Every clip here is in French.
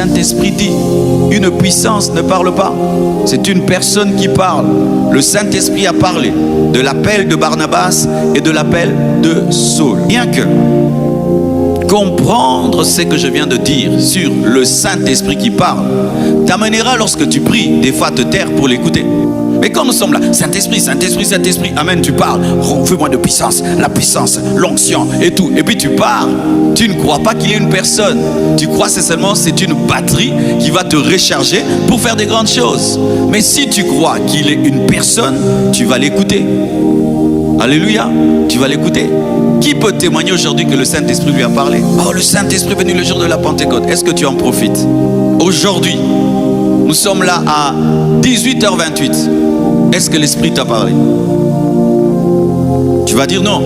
Saint-Esprit dit, une puissance ne parle pas, c'est une personne qui parle. Le Saint-Esprit a parlé de l'appel de Barnabas et de l'appel de Saul. Bien que comprendre ce que je viens de dire sur le Saint-Esprit qui parle t'amènera, lorsque tu pries, des fois à te taire pour l'écouter. Mais quand nous sommes là, Saint-Esprit, Saint-Esprit, Saint-Esprit, amen, tu parles, fais-moi de puissance, la puissance, l'onction et tout. Et puis tu pars, tu ne crois pas qu'il y ait une personne. Tu crois seulement c'est une batterie qui va te recharger pour faire des grandes choses. Mais si tu crois qu'il est une personne, tu vas l'écouter. Alléluia, tu vas l'écouter. Qui peut témoigner aujourd'hui que le Saint-Esprit lui a parlé? Oh, le Saint-Esprit est venu le jour de la Pentecôte. Est-ce que tu en profites? Aujourd'hui, nous sommes là à 18h28. Est-ce que l'Esprit t'a parlé? Tu vas dire non,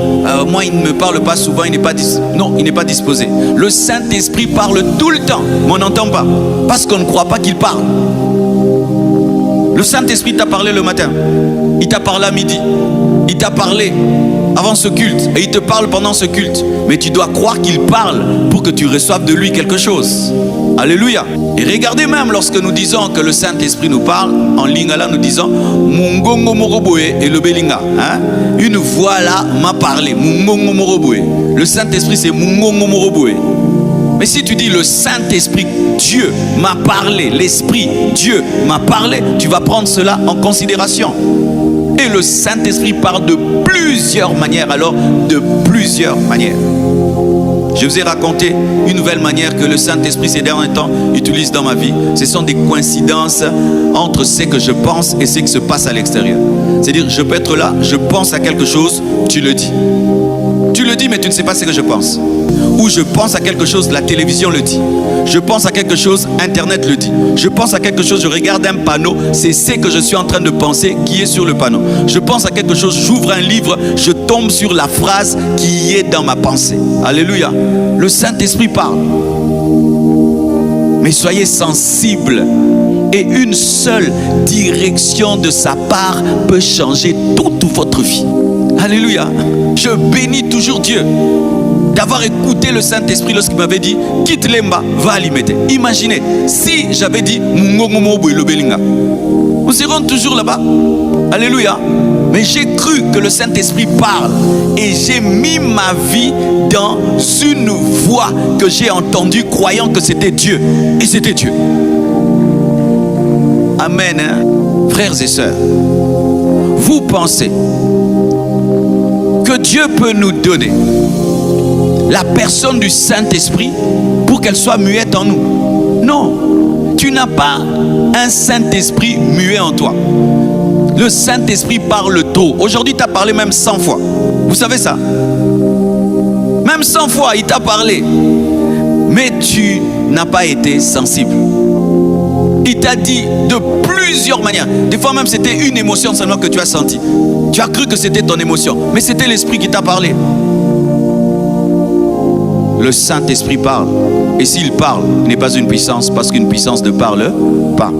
moi il ne me parle pas souvent, il n'est pas disposé. Le Saint-Esprit parle tout le temps, mais on n'entend pas, parce qu'on ne croit pas qu'il parle. Le Saint-Esprit t'a parlé le matin, il t'a parlé à midi, il t'a parlé avant ce culte, et il te parle pendant ce culte. Mais tu dois croire qu'il parle pour que tu reçoives de lui quelque chose. Alléluia. Et regardez, même lorsque nous disons que le Saint-Esprit nous parle, en lingala nous disons Mungongo moroboe et le belinga. Une voix là m'a parlé. Mungongo moroboe. Le Saint-Esprit c'est Mungongo moroboe. Mais si tu dis le Saint-Esprit, Dieu m'a parlé, l'Esprit, Dieu m'a parlé, tu vas prendre cela en considération. Et le Saint-Esprit parle de plusieurs manières, alors de plusieurs manières. Je vous ai raconté une nouvelle manière que le Saint-Esprit ces derniers temps utilise dans ma vie. Ce sont des coïncidences entre ce que je pense et ce qui se passe à l'extérieur. C'est-à-dire, je peux être là, je pense à quelque chose, tu le dis. Tu le dis, mais tu ne sais pas ce que je pense. Ou je pense à quelque chose, la télévision le dit. Je pense à quelque chose, Internet le dit. Je pense à quelque chose, je regarde un panneau, c'est ce que je suis en train de penser qui est sur le panneau. Je pense à quelque chose, j'ouvre un livre, je tombe sur la phrase qui est dans ma pensée. Alléluia. Le Saint-Esprit parle. Mais soyez sensibles. Et une seule direction de sa part peut changer toute votre vie. Alléluia. Je bénis toujours Dieu d'avoir écouté le Saint-Esprit lorsqu'il m'avait dit quitte Lemba, va à Limete. Imaginez si j'avais dit nous serons toujours là-bas. Alléluia. Mais j'ai cru que le Saint-Esprit parle et j'ai mis ma vie dans une voix que j'ai entendue croyant que c'était Dieu. Et c'était Dieu. Amen. Frères et sœurs, vous pensez que Dieu peut nous donner la personne du Saint-Esprit pour qu'elle soit muette en nous? Non, tu n'as pas un Saint-Esprit muet en toi. Le Saint-Esprit parle trop. Aujourd'hui, tu as parlé même 100 fois. Vous savez ça? Même 100 fois, il t'a parlé. Mais tu n'as pas été sensible. Il t'a dit de plusieurs manières. Des fois même, c'était une émotion seulement que tu as sentie. Tu as cru que c'était ton émotion, mais c'était l'Esprit qui t'a parlé. Le Saint-Esprit parle. Et s'il parle, il n'est pas une puissance, parce qu'une puissance ne parle pas.